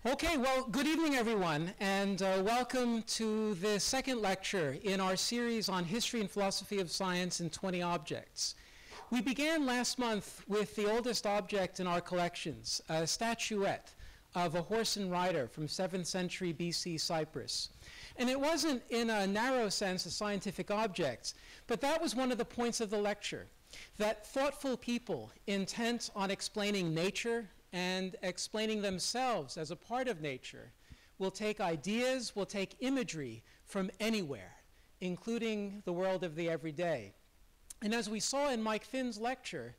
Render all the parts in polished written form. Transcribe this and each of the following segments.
Okay, well, good evening, everyone, and welcome to the second lecture in our series on history and philosophy of science in 20 objects. We began last month with the oldest object in our collections, a statuette of a horse and rider from 7th century BC Cyprus. And it wasn't, in a narrow sense, a scientific object, but that was one of the points of the lecture, that thoughtful people intent on explaining nature and explaining themselves as a part of nature will take ideas, will take imagery from anywhere, including the world of the everyday. And as we saw in Mike Finn's lecture,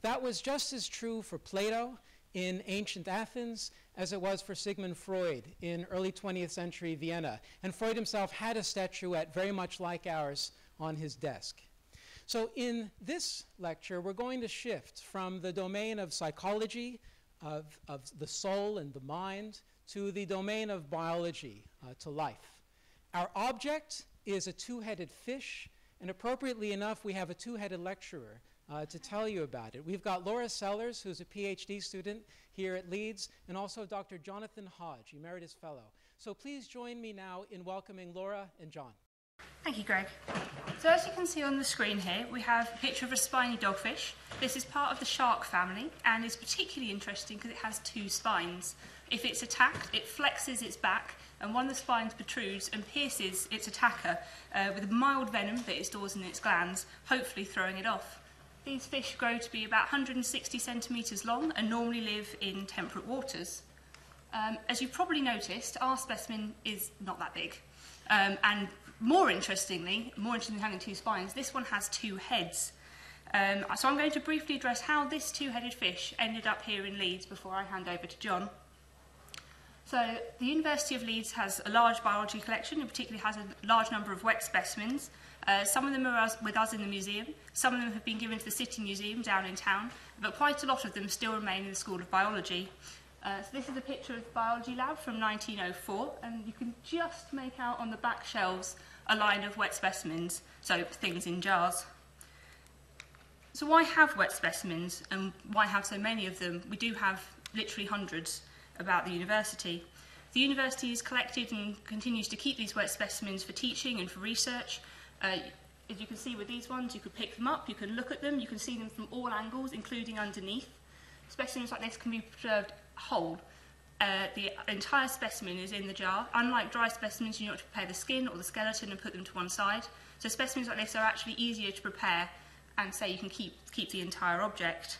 that was just as true for Plato in ancient Athens as it was for Sigmund Freud in early 20th century Vienna. And Freud himself had a statuette very much like ours on his desk. So in this lecture, we're going to shift from the domain of psychology, of the soul and the mind, to the domain of biology, to life. Our object is a two-headed fish, and appropriately enough, we have a two-headed lecturer to tell you about it. We've got Laura Sellers, who's a PhD student here at Leeds, and also Dr. Jonathan Hodge, Emeritus Fellow. So please join me now in welcoming Laura and John. Thank you, Greg. So as you can see on the screen here, we have a picture of a spiny dogfish. This is part of the shark family and is particularly interesting because it has two spines. If it's attacked, it flexes its back and one of the spines protrudes and pierces its attacker with a mild venom that it stores in its glands, hopefully throwing it off. These fish grow to be about 160 centimetres long and normally live in temperate waters. As you've probably noticed, our specimen is not that big. And more interestingly than having two spines, this one has two heads. So I'm going to briefly address how this two-headed fish ended up here in Leeds before I hand over to John. So the University of Leeds has a large biology collection, and particularly has a large number of wet specimens. Some of them are with us in the museum, some of them have been given to the City Museum down in town, but quite a lot of them still remain in the School of Biology. So this is a picture of the biology lab from 1904, and you can just make out on the back shelves a line of wet specimens, so things in jars. So why have wet specimens, and why have so many of them? We do have literally hundreds about the university. The university has collected and continues to keep these wet specimens for teaching and for research. As you can see with these ones, you could pick them up, you can look at them, you can see them from all angles, including underneath. Specimens like this can be preserved whole. The entire specimen is in the jar. Unlike dry specimens, you don't have to prepare the skin or the skeleton and put them to one side. So specimens like this are actually easier to prepare, and say you can keep the entire object.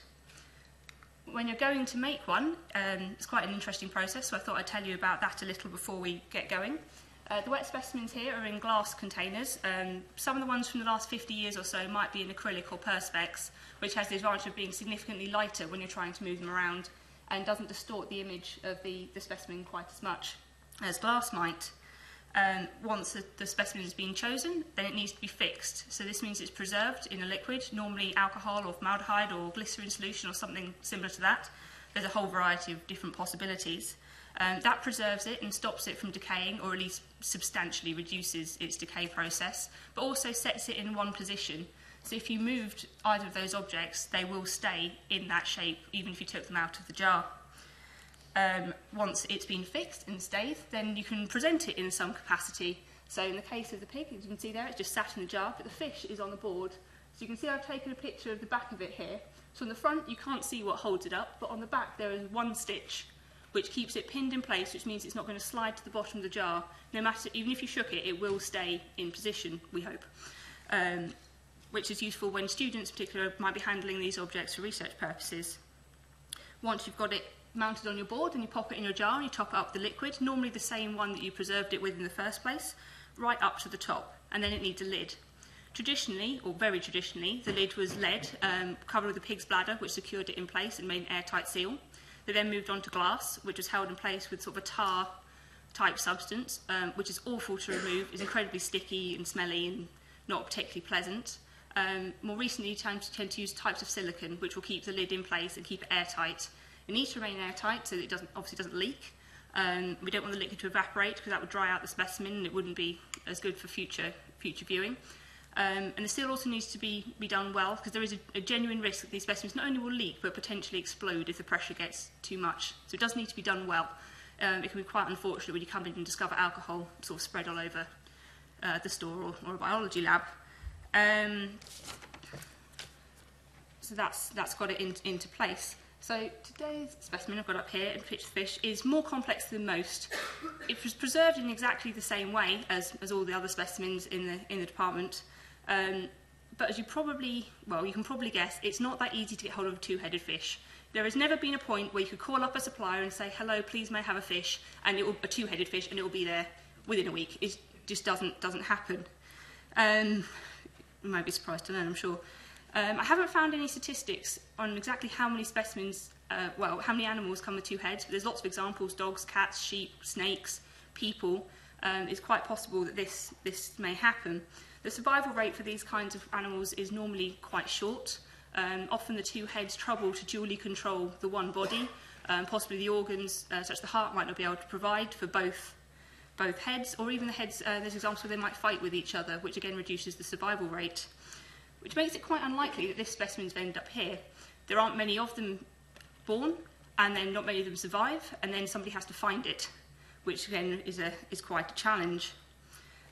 When you're going to make one, it's quite an interesting process, so I thought I'd tell you about that a little before we get going. The wet specimens here are in glass containers. Some of the ones from the last 50 years or so might be in acrylic or perspex, which has the advantage of being significantly lighter when you're trying to move them around and doesn't distort the image of the specimen quite as much as glass might. Once the specimen has been chosen, then it needs to be fixed. So this means it's preserved in a liquid, normally alcohol or formaldehyde or glycerin solution or something similar to that. There's a whole variety of different possibilities. That preserves it and stops it from decaying, or at least substantially reduces its decay process, but also sets it in one position. So if you moved either of those objects, they will stay in that shape, even if you took them out of the jar. Once it's been fixed and stays, then you can present it in some capacity. So in the case of the pig, as you can see there, it's just sat in the jar, but the fish is on the board. So you can see I've taken a picture of the back of it here. So on the front, you can't see what holds it up, but on the back there is one stitch, which keeps it pinned in place, which means it's not going to slide to the bottom of the jar. No matter, even if you shook it, it will stay in position, we hope. Which is useful when students, in particular, might be handling these objects for research purposes. Once you've got it mounted on your board and you pop it in your jar and you top it up with the liquid, normally the same one that you preserved it with in the first place, right up to the top, and then it needs a lid. Traditionally, or very traditionally, the lid was lead, covered with a pig's bladder, which secured it in place and made an airtight seal. They then moved on to glass, which was held in place with sort of a tar-type substance, which is awful to remove, is incredibly sticky and smelly and not particularly pleasant. More recently, you tend to use types of silicone, which will keep the lid in place and keep it airtight. It needs to remain airtight so that it obviously doesn't leak. We don't want the liquid to evaporate because that would dry out the specimen and it wouldn't be as good for future viewing. And the seal also needs to be done well, because there is a genuine risk that these specimens not only will leak but potentially explode if the pressure gets too much. So it does need to be done well. It can be quite unfortunate when you come in and discover alcohol sort of spread all over the store or a biology lab. So that's got it into place. So today's specimen I've got up here, and picture fish, is more complex than most. It was preserved in exactly the same way as all the other specimens in the department. But as you can probably guess, it's not that easy to get hold of a two-headed fish. There has never been a point where you could call up a supplier and say, hello, please may I have a fish, and a two-headed fish, and it will be there within a week. It just doesn't happen. You might be surprised to learn, I'm sure. I haven't found any statistics on exactly how many specimens, how many animals come with two heads, but there's lots of examples: dogs, cats, sheep, snakes, people. It's quite possible that this may happen. The survival rate for these kinds of animals is normally quite short. Often the two heads trouble to dually control the one body. Possibly the organs, such as the heart, might not be able to provide for both heads, or even the heads, there's examples where they might fight with each other, which again reduces the survival rate, which makes it quite unlikely that this specimen's end up here. There aren't many of them born, and then not many of them survive, and then somebody has to find it, which again is quite a challenge.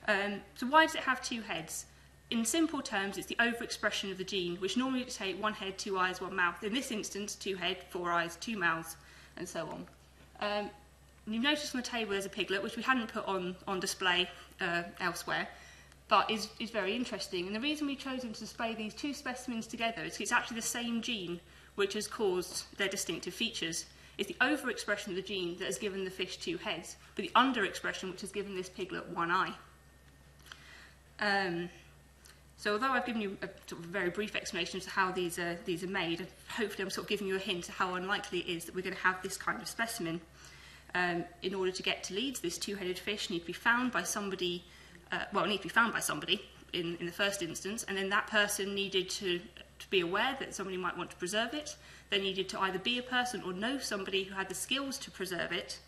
So why does it have two heads? In simple terms, it's the overexpression of the gene, which normally would take one head, two eyes, one mouth. In this instance, two head, four eyes, two mouths, and so on. You've noticed on the table there's a piglet, which we hadn't put on display elsewhere, but is very interesting. And the reason we've chosen to display these two specimens together is it's actually the same gene which has caused their distinctive features. It's the overexpression of the gene that has given the fish two heads, but the underexpression which has given this piglet one eye. So although I've given you a sort of very brief explanation as to how these are made, hopefully I'm sort of giving you a hint of how unlikely it is that we're going to have this kind of specimen. In order to get to Leeds, this two-headed fish need to be found by somebody, in the first instance, and then that person needed to be aware that somebody might want to preserve it. They needed to either be a person or know somebody who had the skills to preserve it.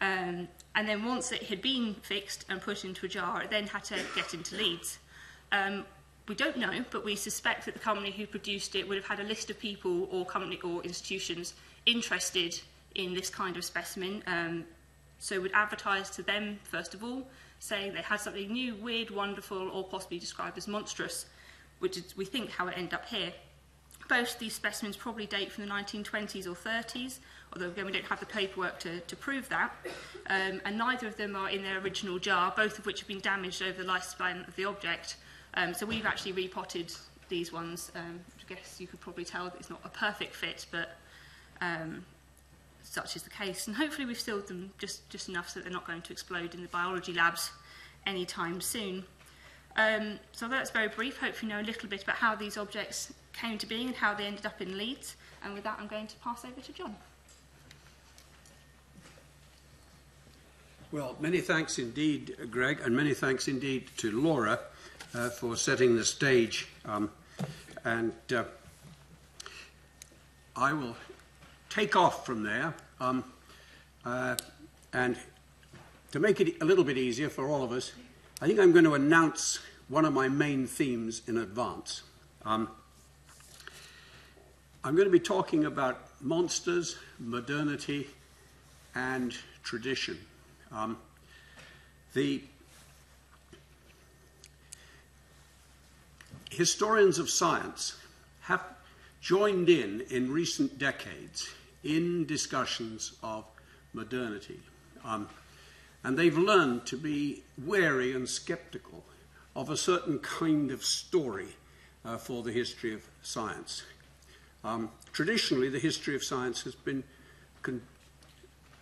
And then once it had been fixed and put into a jar, it then had to get into Leeds. We don't know, but we suspect that the company who produced it would have had a list of people or company or institutions interested in this kind of specimen, so would advertise to them first of all, saying they had something new, weird, wonderful, or possibly described as monstrous, which is, we think, how it ended up here. Both these specimens probably date from the 1920s or 30s, although again we don't have the paperwork to prove that, and neither of them are in their original jar, both of which have been damaged over the lifespan of the object. So we've actually repotted these ones. I guess you could probably tell that it's not a perfect fit, but such is the case. And hopefully we've sealed them just enough so that they're not going to explode in the biology labs anytime soon. So that's very brief. Hopefully you know a little bit about how these objects came to being and how they ended up in Leeds. And with that, I'm going to pass over to John. Well, many thanks indeed, Greg, and many thanks indeed to Laura for setting the stage. I will take off from there, and to make it a little bit easier for all of us, I think I'm going to announce one of my main themes in advance. I'm going to be talking about monsters, modernity, and tradition. The historians of science have joined in recent decades in discussions of modernity. And they've learned to be wary and skeptical of a certain kind of story for the history of science. Traditionally, the history of science has been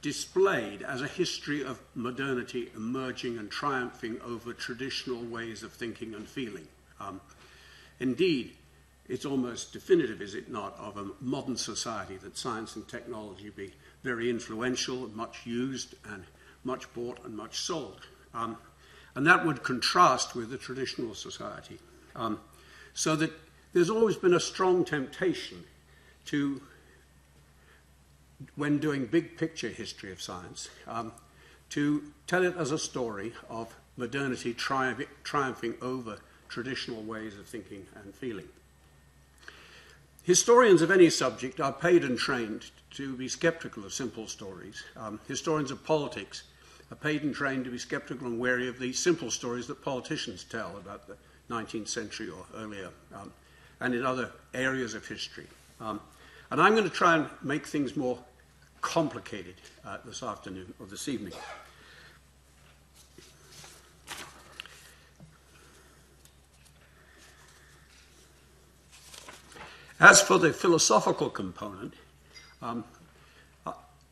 displayed as a history of modernity emerging and triumphing over traditional ways of thinking and feeling. Indeed, it's almost definitive, is it not, of a modern society that science and technology be very influential, much used, and much bought and much sold. And that would contrast with the traditional society. So that there's always been a strong temptation to, when doing big picture history of science, to tell it as a story of modernity triumphing over traditional ways of thinking and feeling. Historians of any subject are paid and trained to be skeptical of simple stories. Historians of politics are paid and trained to be skeptical and wary of the simple stories that politicians tell about the 19th century or earlier, and in other areas of history. And I'm going to try and make things more complicated this afternoon or this evening. As for the philosophical component,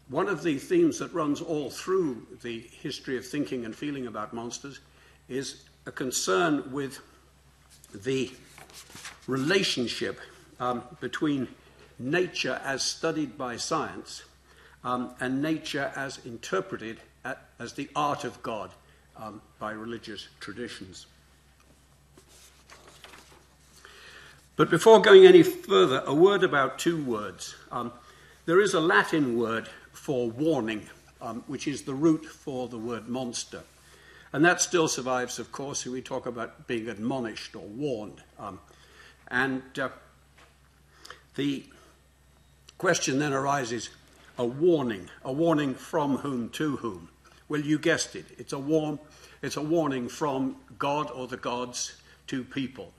one of the themes that runs all through the history of thinking and feeling about monsters is a concern with the relationship between nature as studied by science and nature as interpreted as the art of God by religious traditions. But before going any further, a word about two words. There is a Latin word for warning, which is the root for the word monster. And that still survives, of course, when we talk about being admonished or warned. The question then arises, a warning from whom to whom? Well, you guessed it. It's a warning from God or the gods to people.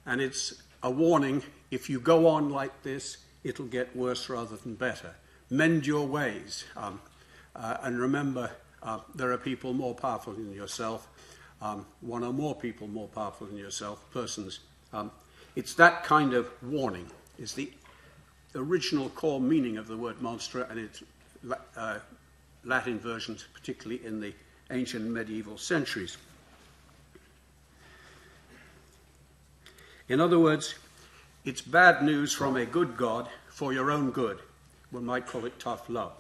And it's a warning, if you go on like this, it'll get worse rather than better. Mend your ways. And remember, there are people more powerful than yourself. One or more people more powerful than yourself, persons. It's that kind of warning is the original core meaning of the word monster and its Latin versions, particularly in the ancient medieval centuries. In other words, it's bad news from a good God for your own good. One might call it tough love.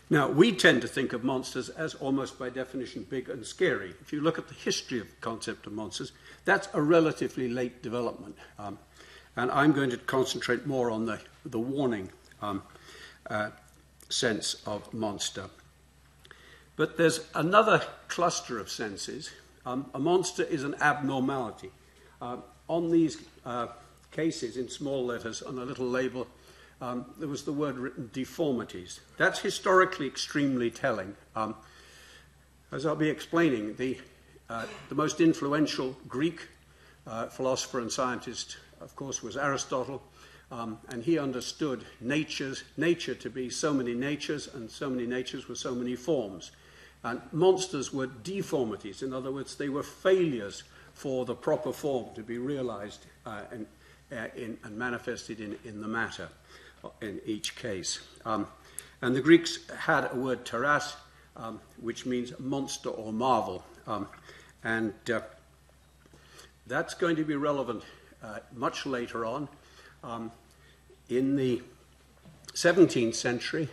Now, we tend to think of monsters as almost by definition big and scary. If you look at the history of the concept of monsters, that's a relatively late development. And I'm going to concentrate more on the warning sense of monster. But there's another cluster of senses. A monster is an abnormality. On these cases, in small letters, on a little label, there was the word written deformities. That's historically extremely telling. As I'll be explaining, the most influential Greek philosopher and scientist, of course, was Aristotle. And he understood nature to be so many natures, and so many natures were so many forms. And monsters were deformities. In other words, they were failures for the proper form to be realized and manifested in the matter in each case. And the Greeks had a word teras, which means monster or marvel. And that's going to be relevant much later on. In the 17th century,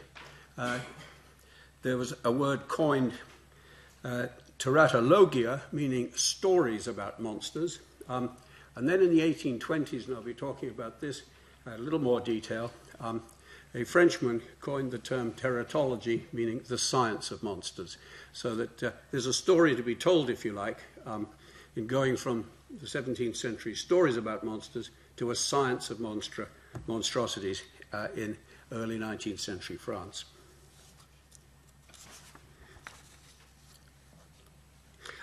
there was a word coined teratologia, meaning stories about monsters. And then in the 1820s, and I'll be talking about this in a little more detail, a Frenchman coined the term teratology, meaning the science of monsters. So that there's a story to be told, if you like, in going from the 17th century stories about monsters to a science of monstrosities in early 19th century France.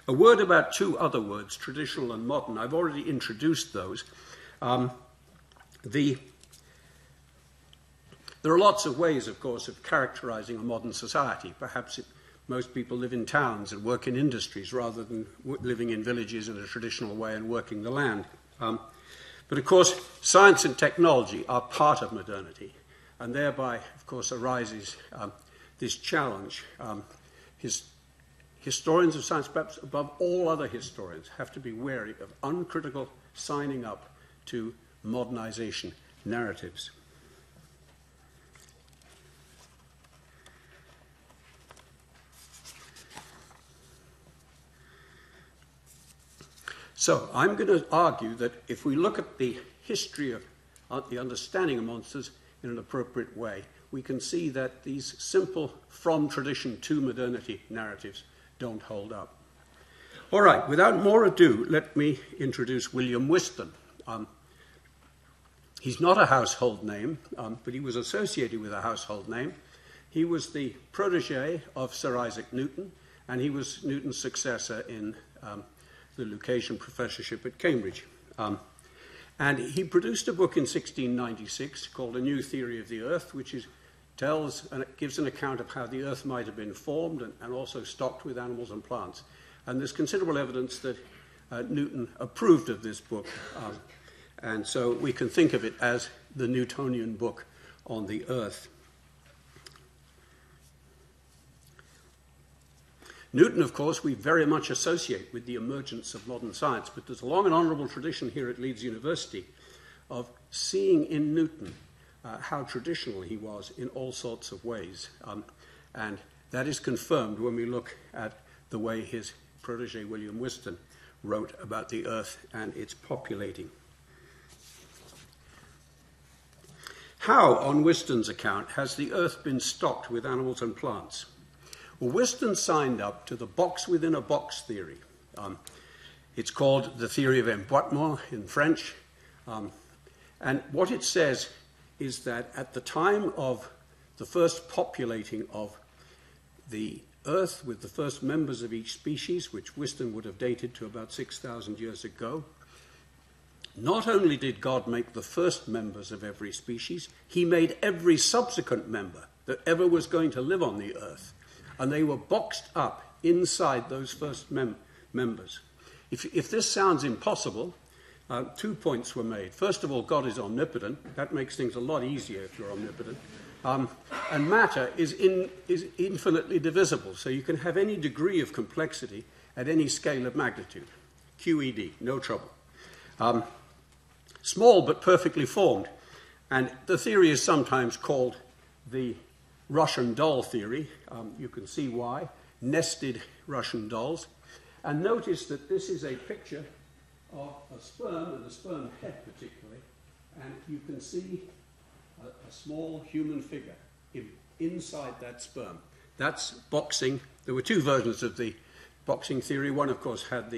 A word about two other words, traditional and modern. I've already introduced those. There are lots of ways, of course, of characterizing a modern society. Perhaps most people live in towns and work in industries rather than living in villages in a traditional way and working the land. But of course, science and technology are part of modernity, and thereby, of course, arises this challenge. Historians of science, perhaps above all other historians, have to be wary of uncritical signing up to modernization narratives. So I'm going to argue that if we look at the history of the understanding of monsters in an appropriate way, we can see that these simple from tradition to modernity narratives don't hold up. All right, without more ado, let me introduce William Whiston. He's not a household name, but he was associated with a household name. He was the protege of Sir Isaac Newton, and he was Newton's successor in the Lucasian Professorship at Cambridge. And he produced a book in 1696 called A New Theory of the Earth, which tells and it gives an account of how the Earth might have been formed and also stocked with animals and plants. And there's considerable evidence that Newton approved of this book. And so we can think of it as the Newtonian book on the Earth. Newton, of course, we very much associate with the emergence of modern science, but there's a long and honourable tradition here at Leeds University of seeing in Newton how traditional he was in all sorts of ways. And that is confirmed when we look at the way his protege William Whiston wrote about the Earth and its populating. How, on Whiston's account, has the Earth been stocked with animals and plants? Well, Whiston signed up to the box-within-a-box theory. It's called the theory of emboîtement in French. And what it says is that at the time of the first populating of the Earth with the first members of each species, which Whiston would have dated to about 6,000 years ago, not only did God make the first members of every species, he made every subsequent member that ever was going to live on the Earth. And they were boxed up inside those first members. If this sounds impossible, 2 points were made. First of all, God is omnipotent. That makes things a lot easier if you're omnipotent. And matter is infinitely divisible, so you can have any degree of complexity at any scale of magnitude. QED, no trouble. Small but perfectly formed. And the theory is sometimes called the Russian doll theory. You can see why. Nested Russian dolls. And notice that this is a picture of a sperm, and a sperm head particularly, and you can see a small human figure inside that sperm. That's boxing. There were two versions of the boxing theory. One, of course, had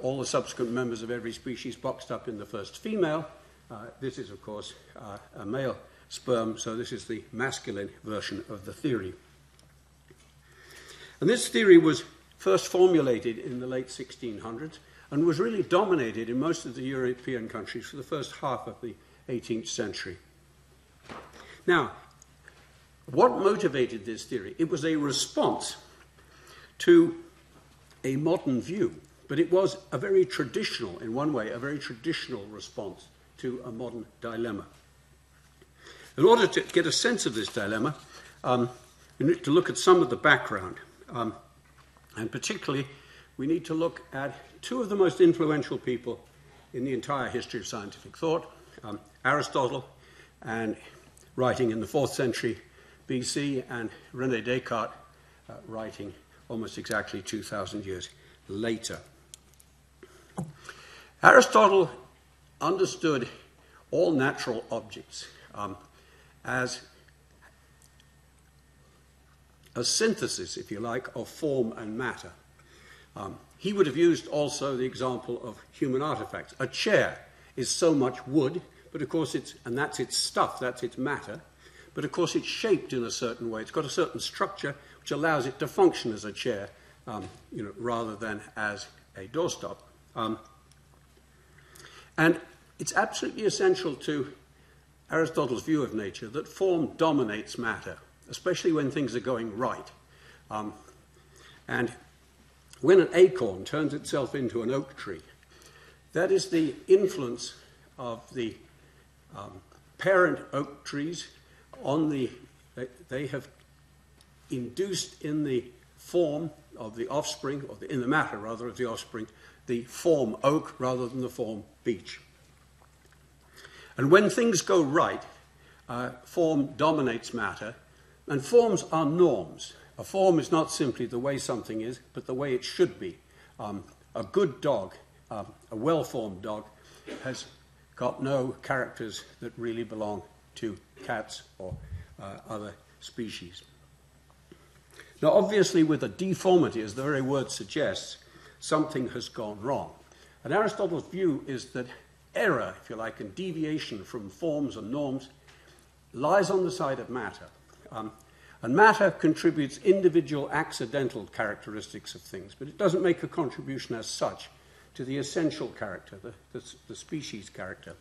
all the subsequent members of every species boxed up in the first female. This is, of course, a male sperm, so this is the masculine version of the theory. And this theory was first formulated in the late 1600s and was really dominated in most of the European countries for the first half of the 18th century. Now, what motivated this theory? It was a response to a modern view, but it was a very traditional, in one way, a very traditional response to a modern dilemma. In order to get a sense of this dilemma, we need to look at some of the background. And particularly, we need to look at two of the most influential people in the entire history of scientific thought, Aristotle, and writing in the 4th century BC, and René Descartes, writing almost exactly 2,000 years later. Aristotle understood all natural objects as a synthesis, if you like, of form and matter. He would have used also the example of human artifacts. A chair is so much wood, but of course and that's its stuff, that's its matter, but of course it's shaped in a certain way. It's got a certain structure which allows it to function as a chair, rather than as a doorstop. And it's absolutely essential to Aristotle's view of nature that form dominates matter, especially when things are going right. And when an acorn turns itself into an oak tree, that is the influence of the parent oak trees on they have induced in the form of the offspring, or in the matter rather of the offspring, the form oak rather than the form beech. And when things go right, form dominates matter, and forms are norms. A form is not simply the way something is, but the way it should be. A good dog, a well-formed dog, has got no characters that really belong to cats or other species. Now, obviously, with a deformity, as the very word suggests, something has gone wrong. And Aristotle's view is that error, if you like, and deviation from forms and norms lies on the side of matter. And matter contributes individual accidental characteristics of things, but it doesn't make a contribution as such to the essential character, the species character.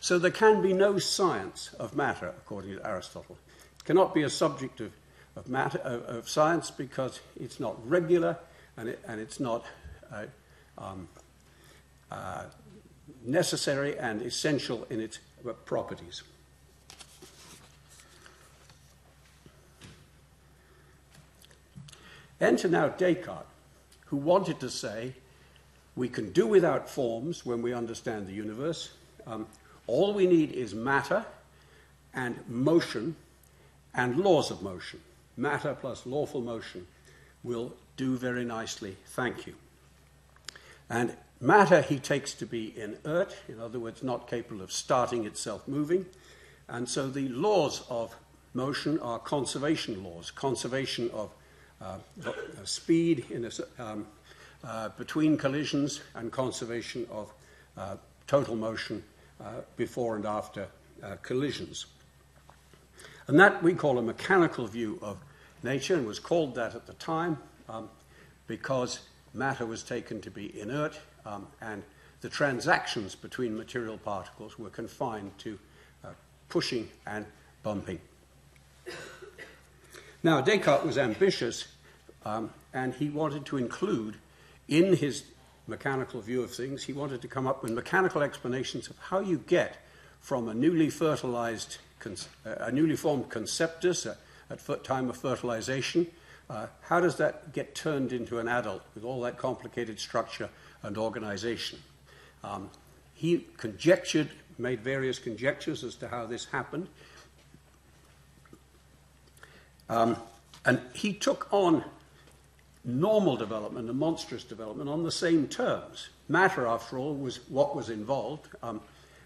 So there can be no science of matter, according to Aristotle. It cannot be a subject of science because it's not regular and it's not necessary and essential in its properties. Enter now Descartes, who wanted to say we can do without forms when we understand the universe. All we need is matter and motion and laws of motion. Matter plus lawful motion will do very nicely, thank you. And matter he takes to be inert, in other words, not capable of starting itself moving. And so the laws of motion are conservation laws, conservation of speed between collisions and conservation of total motion before and after collisions. And that we call a mechanical view of nature, and was called that at the time because matter was taken to be inert and the transactions between material particles were confined to pushing and bumping. Now, Descartes was ambitious, and he wanted to include in his mechanical view of things, he wanted to come up with mechanical explanations of how you get from a newly fertilized, a newly formed conceptus at time of fertilization, how does that get turned into an adult with all that complicated structure and organization? He conjectured, made various conjectures as to how this happened. And he took on normal development and monstrous development on the same terms. Matter, after all, was what was involved,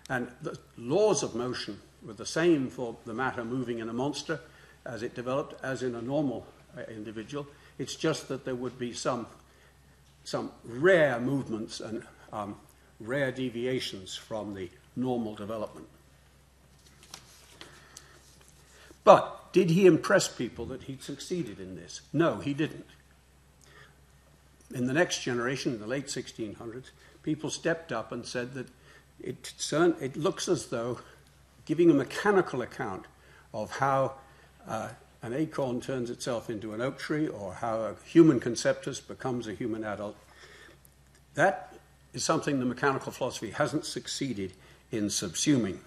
and the laws of motion were the same for the matter moving in a monster as it developed as in a normal individual. It's just that there would be some rare movements and rare deviations from the normal development. But did he impress people that he'd succeeded in this? No, he didn't. In the next generation, in the late 1600s, people stepped up and said that it looks as though giving a mechanical account of how an acorn turns itself into an oak tree or how a human conceptus becomes a human adult, that is something the mechanical philosophy hasn't succeeded in subsuming.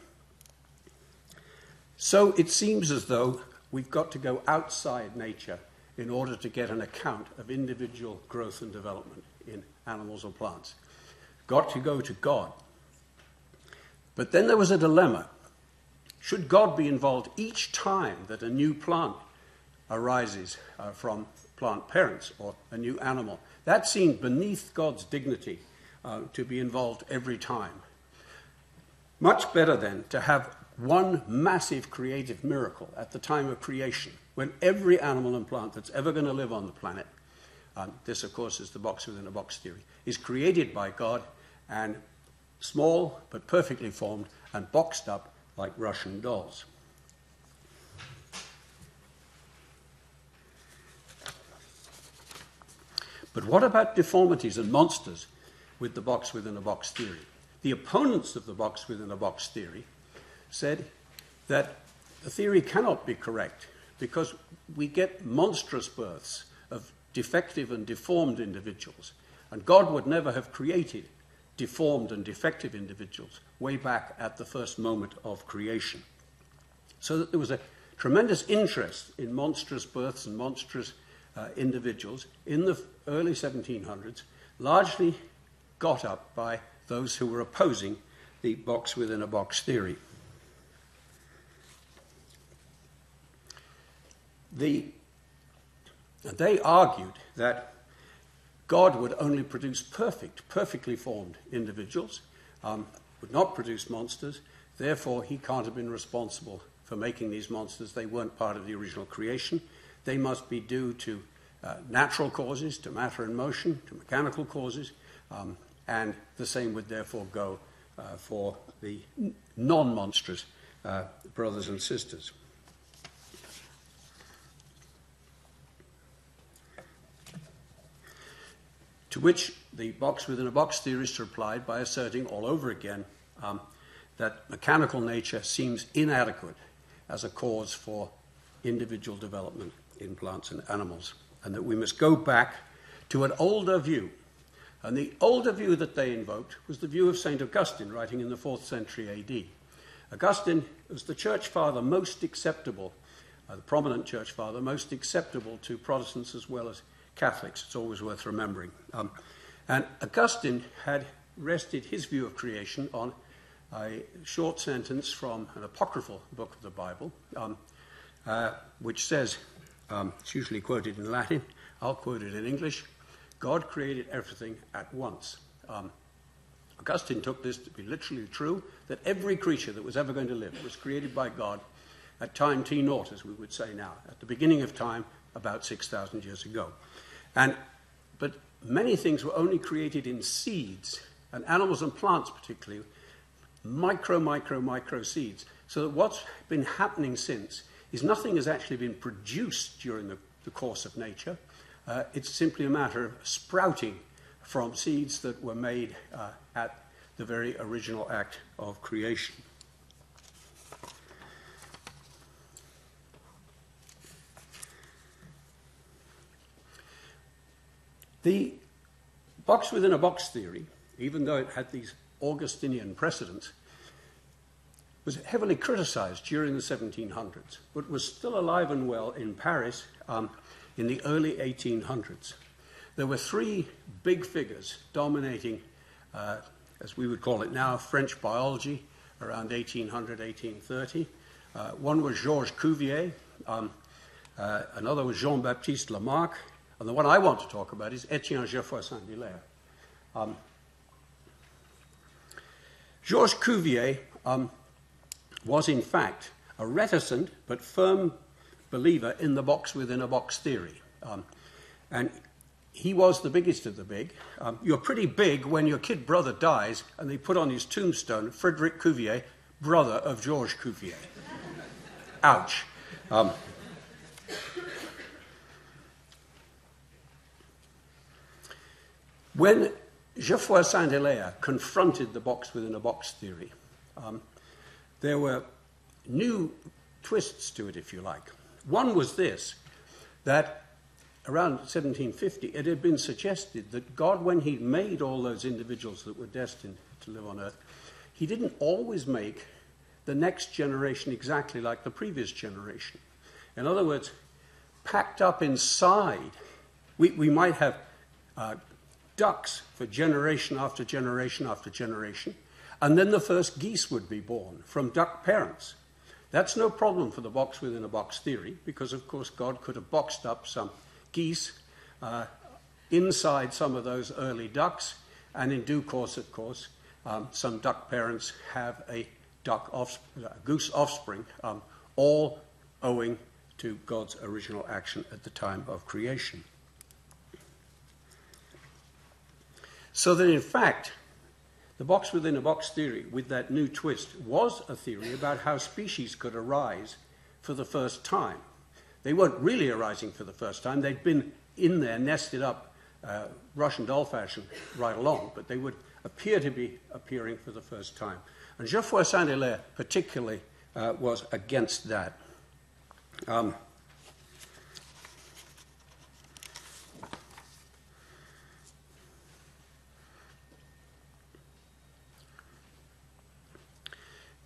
So it seems as though we've got to go outside nature in order to get an account of individual growth and development in animals or plants. Got to go to God. But then there was a dilemma. Should God be involved each time that a new plant arises from plant parents or a new animal? That seemed beneath God's dignity to be involved every time. Much better then to have one massive creative miracle at the time of creation, when every animal and plant that's ever going to live on the planet, this of course is the box within a box theory, is created by God and small but perfectly formed and boxed up like Russian dolls. But what about deformities and monsters with the box within a box theory? The opponents of the box within a box theory said that the theory cannot be correct because we get monstrous births of defective and deformed individuals, and God would never have created deformed and defective individuals way back at the first moment of creation. So that there was a tremendous interest in monstrous births and monstrous individuals in the early 1700s, largely got up by those who were opposing the box within a box theory. They argued that God would only produce perfectly formed individuals, would not produce monsters, therefore he can't have been responsible for making these monsters. They weren't part of the original creation. They must be due to natural causes, to matter and motion, to mechanical causes, and the same would therefore go for the non-monstrous brothers and sisters. To which the box-within-a-box theorists replied by asserting all over again that mechanical nature seems inadequate as a cause for individual development in plants and animals, and that we must go back to an older view. And the older view that they invoked was the view of St. Augustine, writing in the 4th century AD. Augustine was the church father most acceptable, the prominent church father most acceptable to Protestants as well as Catholics. It's always worth remembering. And Augustine had rested his view of creation on a short sentence from an apocryphal book of the Bible, which says, it's usually quoted in Latin, I'll quote it in English, God created everything at once. Augustine took this to be literally true, that every creature that was ever going to live was created by God at time t naught, as we would say now, at the beginning of time, about 6,000 years ago. But many things were only created in seeds, and animals and plants particularly, micro seeds. So that what's been happening since is nothing has actually been produced during the course of nature. It's simply a matter of sprouting from seeds that were made at the very original act of creation. The box-within-a-box theory, even though it had these Augustinian precedents, was heavily criticized during the 1700s, but was still alive and well in Paris in the early 1800s. There were three big figures dominating, as we would call it now, French biology around 1800, 1830. One was Georges Cuvier, another was Jean-Baptiste Lamarck, and the one I want to talk about is Etienne Geoffroy Saint-Hilaire. Georges Cuvier was in fact a reticent but firm believer in the box-within-a-box theory. And he was the biggest of the big. You're pretty big when your kid brother dies and they put on his tombstone, Frédéric Cuvier, brother of Georges Cuvier. Ouch. When Geoffroy Saint-Hilaire confronted the box-within-a-box theory, there were new twists to it, if you like. One was this, that around 1750, it had been suggested that God, when he made all those individuals that were destined to live on Earth, he didn't always make the next generation exactly like the previous generation. In other words, packed up inside, we might have ducks for generation after generation after generation, and then the first geese would be born from duck parents. That's no problem for the box-within-a-box theory, because, of course, God could have boxed up some geese inside some of those early ducks, and in due course, of course, some duck parents have a goose offspring, all owing to God's original action at the time of creation. So that, in fact, the box-within-a-box theory, with that new twist, was a theory about how species could arise for the first time. They weren't really arising for the first time. They'd been in there, nested up, Russian doll fashion, right along, but they would appear to be appearing for the first time. And Geoffroy Saint-Hilaire particularly was against that.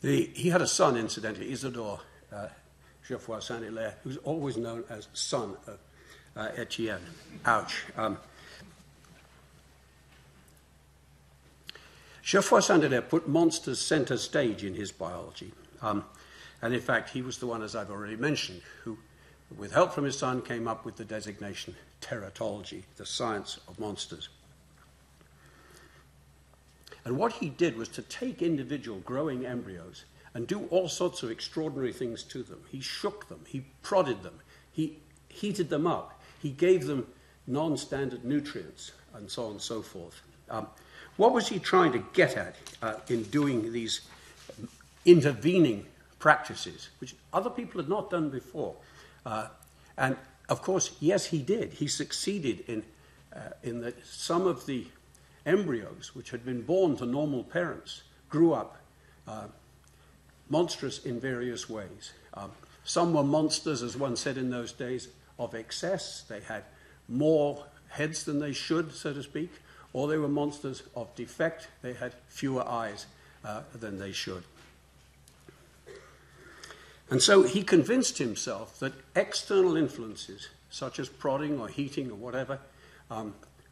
He had a son, incidentally, Isidore Geoffroy Saint-Hilaire, who's always known as son of Etienne. Ouch. Geoffroy Saint-Hilaire put monsters center stage in his biology. And in fact, he was the one, as I've already mentioned, who, with help from his son, came up with the designation Teratology, the science of monsters. And what he did was to take individual growing embryos and do all sorts of extraordinary things to them. He shook them, he prodded them, he heated them up, he gave them non-standard nutrients and so on and so forth. What was he trying to get at in doing these intervening practices, which other people had not done before? And of course, yes, he did. He succeeded in that some of the embryos, which had been born to normal parents, grew up monstrous in various ways. Some were monsters, as one said in those days, of excess. They had more heads than they should, so to speak, or they were monsters of defect. They had fewer eyes than they should. And so he convinced himself that external influences, such as prodding or heating or whatever,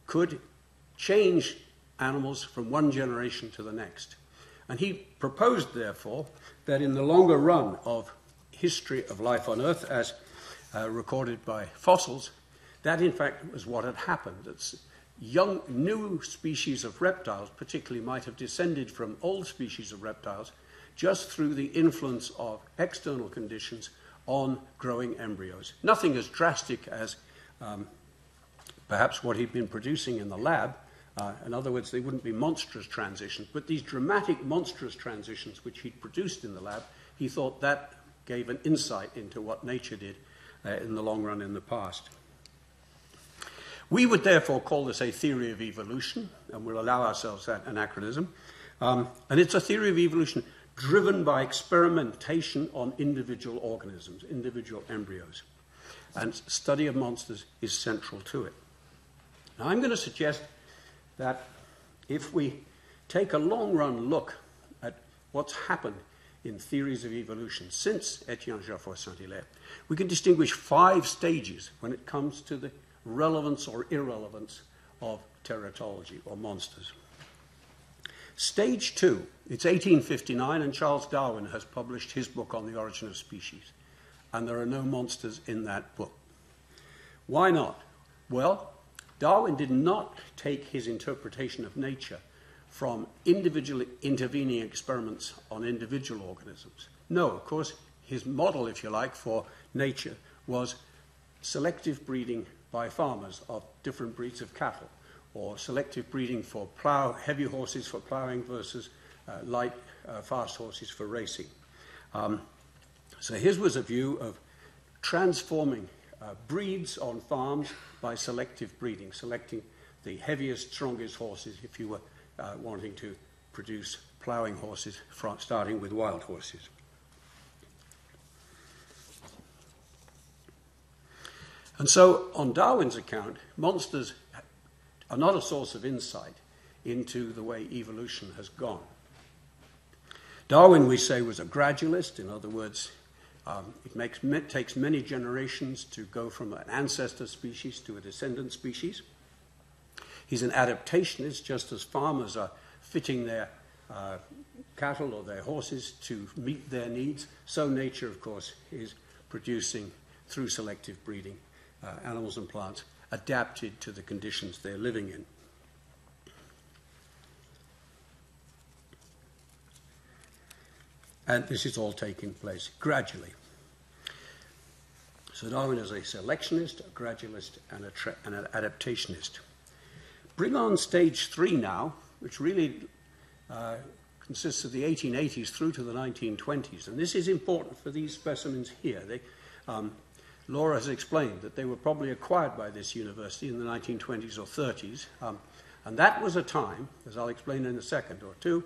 could change animals from one generation to the next. And he proposed, therefore, that in the longer run of history of life on Earth, as recorded by fossils, that in fact was what had happened. That young, new species of reptiles, particularly, might have descended from old species of reptiles just through the influence of external conditions on growing embryos. Nothing as drastic as perhaps what he'd been producing in the lab. In other words, they wouldn't be monstrous transitions, but these dramatic monstrous transitions which he'd produced in the lab, he thought that gave an insight into what nature did in the long run in the past. We would therefore call this a theory of evolution, and we'll allow ourselves that anachronism. And it's a theory of evolution driven by experimentation on individual organisms, individual embryos. And study of monsters is central to it. Now, I'm going to suggest that if we take a long-run look at what's happened in theories of evolution since Etienne Geoffroy Saint-Hilaire, we can distinguish 5 stages when it comes to the relevance or irrelevance of teratology, or monsters. Stage 2, it's 1859, and Charles Darwin has published his book on the origin of species, and there are no monsters in that book. Why not? Well, Darwin did not take his interpretation of nature from individually intervening experiments on individual organisms. No, of course, his model, if you like, for nature was selective breeding by farmers of different breeds of cattle, or selective breeding for heavy horses for ploughing versus light, fast horses for racing. So his was a view of transforming breeds on farms by selective breeding, selecting the heaviest, strongest horses if you were wanting to produce ploughing horses, starting with wild horses. And so, on Darwin's account, monsters are not a source of insight into the way evolution has gone. Darwin, we say, was a gradualist. In other words, it takes many generations to go from an ancestor species to a descendant species. He's an adaptationist, just as farmers are fitting their cattle or their horses to meet their needs. So nature, of course, is producing, through selective breeding, animals and plants adapted to the conditions they're living in. And this is all taking place gradually. So Darwin is a selectionist, a gradualist, and an adaptationist. Bring on stage 3 now, which really consists of the 1880s through to the 1920s. And this is important for these specimens here. Laura has explained that they were probably acquired by this university in the 1920s or 30s. And that was a time, as I'll explain in a second or two,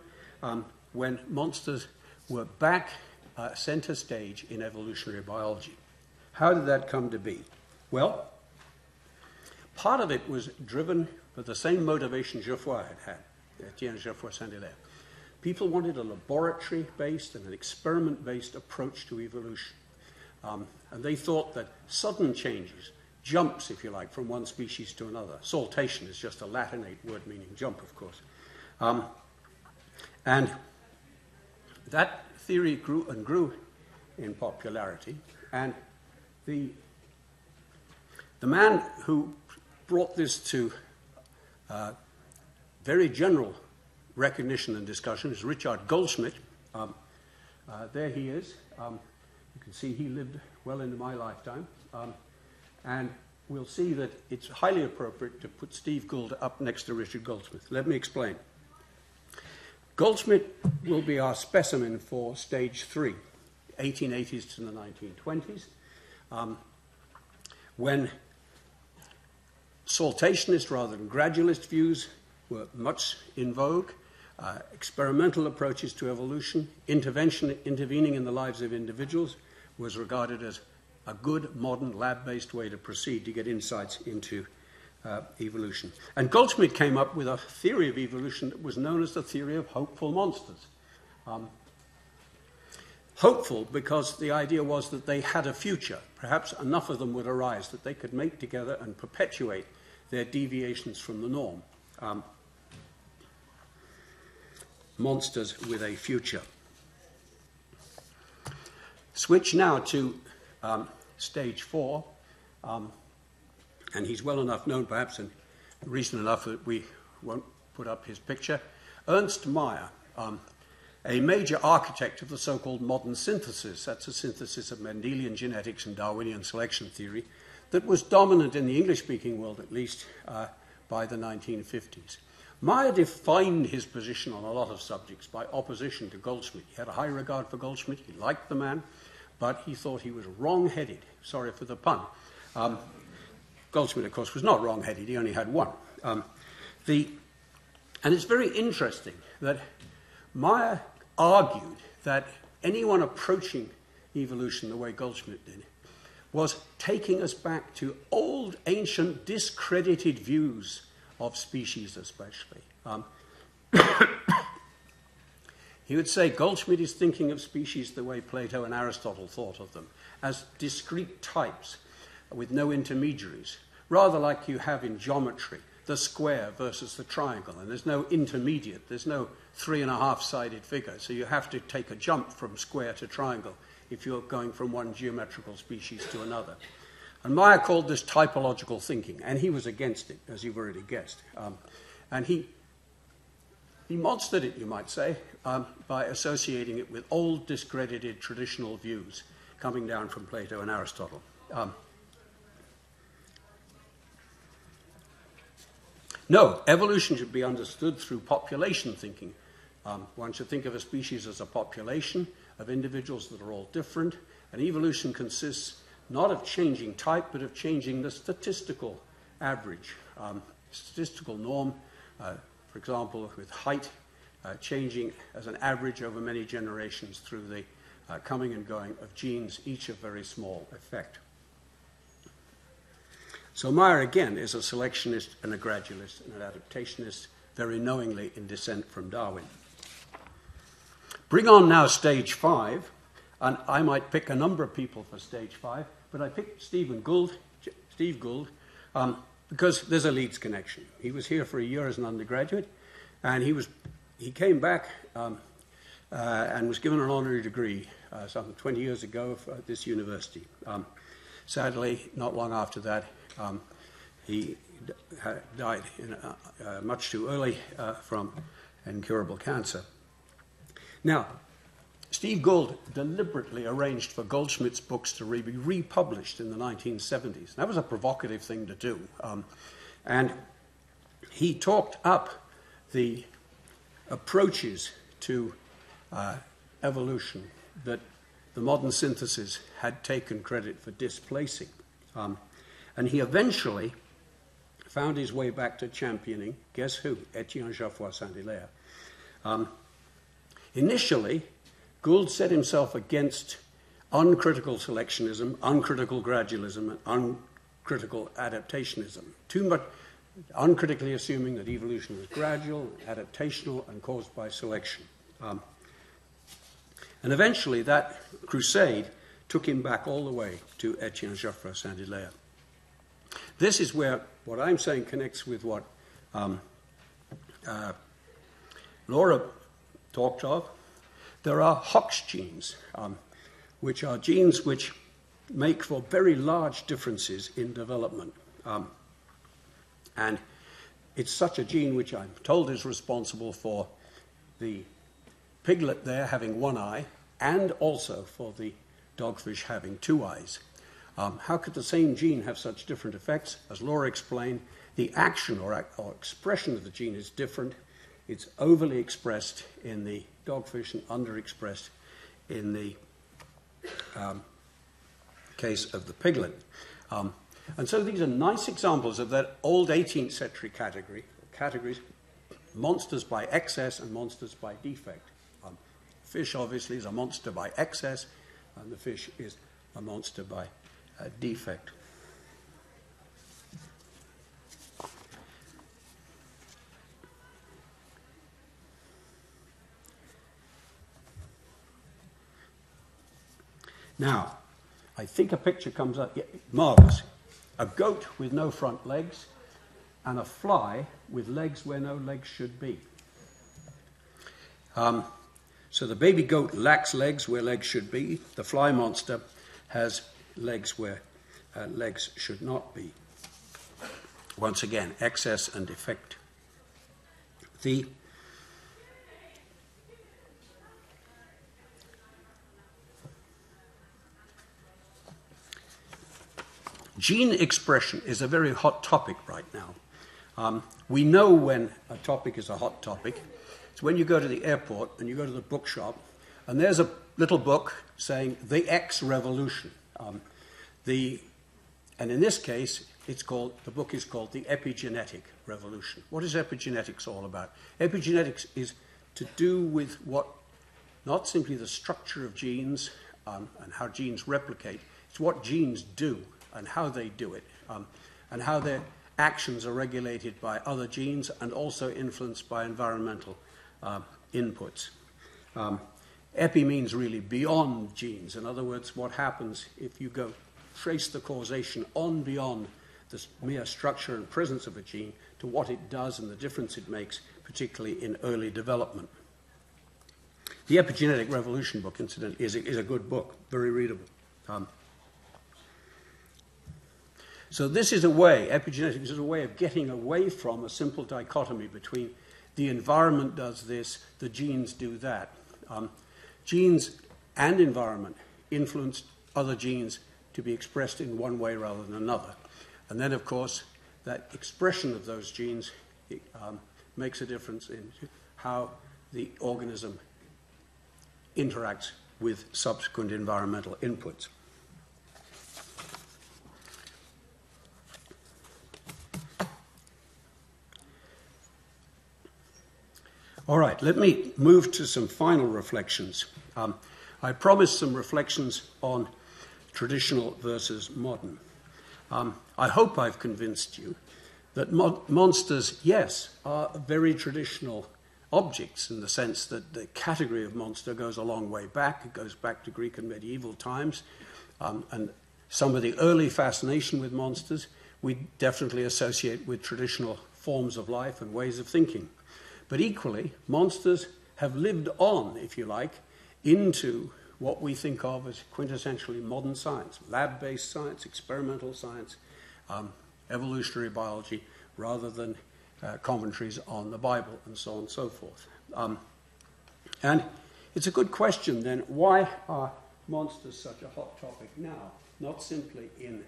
when monsters were back center stage in evolutionary biology. How did that come to be? Well, part of it was driven by the same motivation Geoffroy had, Etienne Geoffroy Saint-Hilaire. People wanted a laboratory-based and an experiment-based approach to evolution. And they thought that sudden changes, jumps, if you like, from one species to another. Saltation is just a Latinate word meaning jump, of course. And that theory grew and grew in popularity. And the man who brought this to very general recognition and discussion is Richard Goldschmidt. There he is. You can see he lived well into my lifetime. And we'll see that it's highly appropriate to put Steve Gould up next to Richard Goldsmith. Let me explain. Goldsmith will be our specimen for stage 3, 1880s to the 1920s, when saltationist rather than gradualist views were much in vogue. Experimental approaches to evolution, intervening in the lives of individuals, was regarded as a good, modern, lab-based way to proceed to get insights into evolution. And Goldsmith came up with a theory of evolution that was known as the theory of hopeful monsters. Hopeful because the idea was that they had a future. Perhaps enough of them would arise that they could mate together and perpetuate their deviations from the norm. Monsters with a future. Switch now to stage 4, and he's well enough known perhaps and recent enough that we won't put up his picture. Ernst Mayr, a major architect of the so-called modern synthesis. That's a synthesis of Mendelian genetics and Darwinian selection theory that was dominant in the English-speaking world, at least by the 1950s. Mayr defined his position on a lot of subjects by opposition to Goldsmith. He had a high regard for Goldsmith. He liked the man, but he thought he was wrong-headed. Sorry for the pun. Goldsmith, of course, was not wrong-headed. He only had one. And it's very interesting that Mayr argued that anyone approaching evolution the way Goldsmith did was taking us back to old, ancient, discredited views of species especially. He would say Goldsmith is thinking of species the way Plato and Aristotle thought of them, as discrete types with no intermediaries, rather like you have in geometry, the square versus the triangle, and there's no intermediate, there's no 3.5-sided figure, so you have to take a jump from square to triangle if you're going from one geometrical species to another. And Mayr called this typological thinking, and he was against it, as you've already guessed. And he monstered it, you might say, by associating it with old, discredited, traditional views coming down from Plato and Aristotle. No, evolution should be understood through population thinking. One should think of a species as a population of individuals that are all different, and evolution consists not of changing type, but of changing the statistical average. Statistical norm, for example, with height, changing as an average over many generations through the coming and going of genes, each of very small effect. So Mayr, again, is a selectionist and a gradualist and an adaptationist, very knowingly in dissent from Darwin. Bring on now stage 5, and I might pick a number of people for stage 5, but I picked Steve Gould, because there's a Leeds connection. He was here for a year as an undergraduate, and he came back and was given an honorary degree some 20 years ago at this university. Sadly, not long after that, he died much too early from incurable cancer. Now, Steve Gould deliberately arranged for Goldsmith's books to be republished in the 1970s. That was a provocative thing to do. And he talked up the approaches to evolution that the modern synthesis had taken credit for displacing. And he eventually found his way back to championing, guess who? Etienne Geoffroy Saint-Hilaire. Initially, Gould set himself against uncritical selectionism, uncritical gradualism, and uncritical adaptationism. Too much uncritically assuming that evolution was gradual, adaptational, and caused by selection. And eventually that crusade took him back all the way to Etienne Geoffroy Saint-Hilaire. This is where what I'm saying connects with what Laura talked of. There are Hodge genes, which are genes which make for very large differences in development. And it's such a gene which I'm told is responsible for the piglet there having one eye and also for the dogfish having two eyes. How could the same gene have such different effects? As Laura explained, the action or expression of the gene is different. It's overly expressed in the dogfish and underexpressed in the case of the piglet. And so these are nice examples of that old 18th century categories, monsters by excess and monsters by defect. Fish obviously is a monster by excess, and the fish is a monster by defect. Now, I think a picture comes up, yeah, marvelous. A goat with no front legs and a fly with legs where no legs should be. So the baby goat lacks legs where legs should be. The fly monster has legs where legs should not be. Once again, excess and defect. The gene expression is a very hot topic right now. We know when a topic is a hot topic. It's when you go to the airport and you go to the bookshop, and there's a little book saying The X Revolution. And in this case, the book is called The Epigenetic Revolution. What is epigenetics all about? Epigenetics is to do with not simply the structure of genes and how genes replicate, it's what genes do and how they do it, and how their actions are regulated by other genes and also influenced by environmental inputs. Epi means really beyond genes. In other words, what happens if you go trace the causation on beyond the mere structure and presence of a gene to what it does and the difference it makes, particularly in early development. The Epigenetic Revolution book, incidentally, is a good book, very readable. So this is a way, epigenetics is a way of getting away from a simple dichotomy between the environment does this, the genes do that. Genes and environment influence other genes to be expressed in one way rather than another. And then, of course, that expression of those genes makes a difference in how the organism interacts with subsequent environmental inputs. All right, let me move to some final reflections. I promised some reflections on traditional versus modern. I hope I've convinced you that monsters, yes, are very traditional objects in the sense that the category of monster goes a long way back. It goes back to Greek and medieval times. And some of the early fascination with monsters we definitely associate with traditional forms of life and ways of thinking. But equally, monsters have lived on, if you like, into what we think of as quintessentially modern science, lab-based science, experimental science, evolutionary biology, rather than commentaries on the Bible and so on and so forth. And it's a good question then, why are monsters such a hot topic now? Not simply in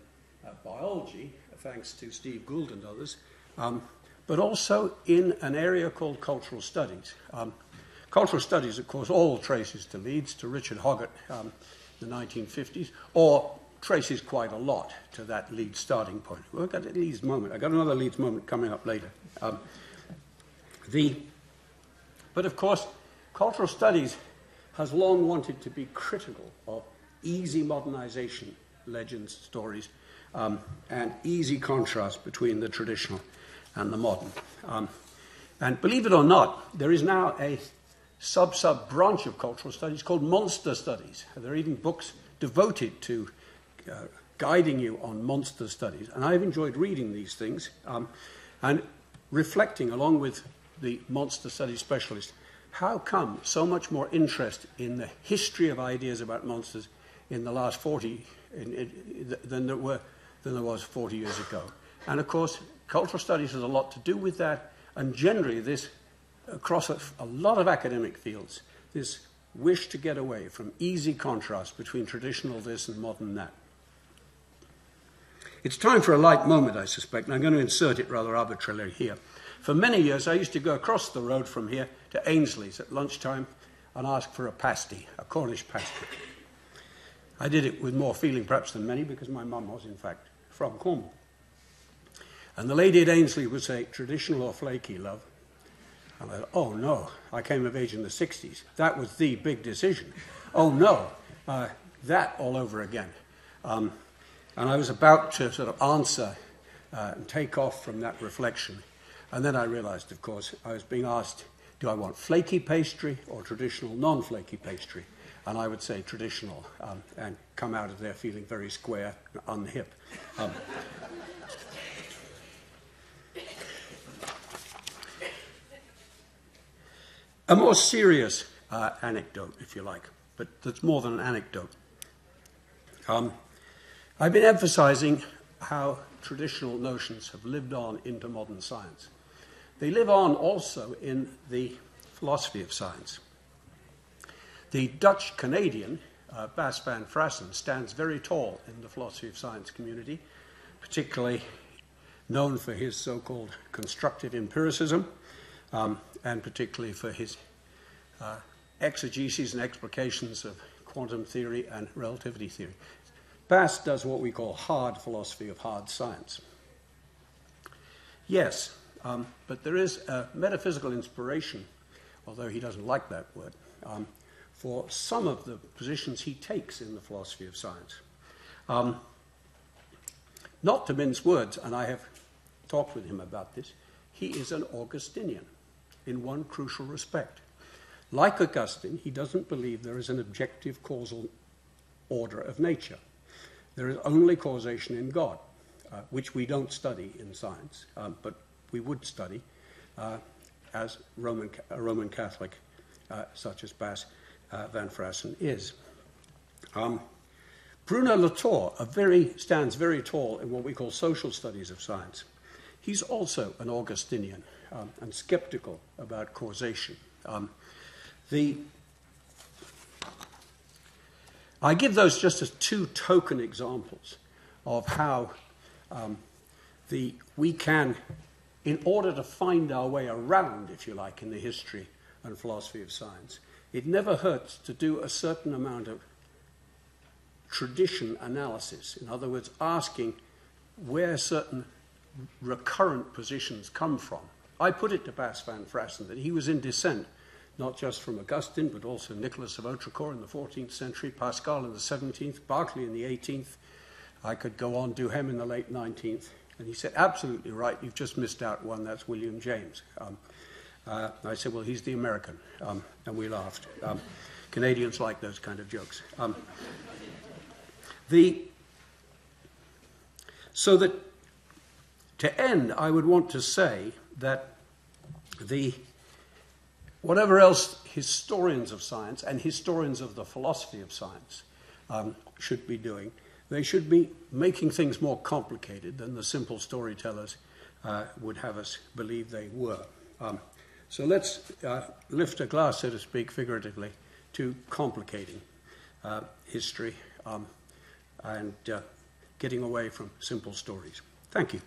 biology, thanks to Steve Gould and others, but also in an area called cultural studies. Cultural studies, of course, all traces to Leeds, to Richard Hoggart in the 1950s, or traces quite a lot to that Leeds starting point. We've got a Leeds moment. I've got another Leeds moment coming up later. But of course, cultural studies has long wanted to be critical of easy modernization, legends, stories, and easy contrast between the traditional and the modern. And believe it or not, there is now a sub branch of cultural studies called monster studies. There are even books devoted to guiding you on monster studies. And I've enjoyed reading these things and reflecting along with the monster studies specialist, how come so much more interest in the history of ideas about monsters in the last 40 than there was 40 years ago. And of course, cultural studies has a lot to do with that, and generally this, across a lot of academic fields, this wish to get away from easy contrast between traditional this and modern that. it's time for a light moment, I suspect, and I'm going to insert it rather arbitrarily here. For many years, I used to go across the road from here to Ainsley's at lunchtime and ask for a pasty, a Cornish pasty. I did it with more feeling perhaps than many because my mum was, in fact, from Cornwall. And the lady at Ainsley would say, traditional or flaky, love? And I thought, oh no, I came of age in the 60s. That was the big decision. Oh no, that all over again. And I was about to sort of answer and take off from that reflection. And then I realized, of course, I was being asked, do I want flaky pastry or traditional non-flaky pastry? And I would say traditional, and come out of there feeling very square and unhip. A more serious anecdote, if you like, but that's more than an anecdote. I've been emphasizing how traditional notions have lived on into modern science. They live on also in the philosophy of science. The Dutch-Canadian, Bas van Frassen, stands very tall in the philosophy of science community, particularly known for his so-called constructive empiricism, and particularly for his exegeses and explications of quantum theory and relativity theory. Bas does what we call hard philosophy of hard science. Yes, but there is a metaphysical inspiration, although he doesn't like that word, for some of the positions he takes in the philosophy of science. Not to mince words, and I have talked with him about this, he is an Augustinian in one crucial respect. Like Augustine, he doesn't believe there is an objective causal order of nature. There is only causation in God, which we don't study in science, but we would study as a Roman Catholic such as Bas van Frassen is. Bruno Latour stands very tall in what we call social studies of science. He's also an Augustinian and skeptical about causation. I give those just as two token examples of how we can, in order to find our way around, if you like, in the history and philosophy of science, it never hurts to do a certain amount of tradition analysis. In other words, asking where certain recurrent positions come from. I put it to Bas van Frassen that he was in dissent, not just from Augustine, but also Nicholas of Autrecourt in the 14th century, Pascal in the 17th, Berkeley in the 18th. I could go on, Duhem in the late 19th. And he said, absolutely right, you've just missed out one, that's William James. I said, well, he's the American. And we laughed. Canadians like those kind of jokes. So that to end, I would want to say that whatever else historians of science and historians of the philosophy of science should be doing, they should be making things more complicated than the simple storytellers would have us believe they were. So let's lift a glass, so to speak, figuratively, to complicating history and getting away from simple stories. Thank you.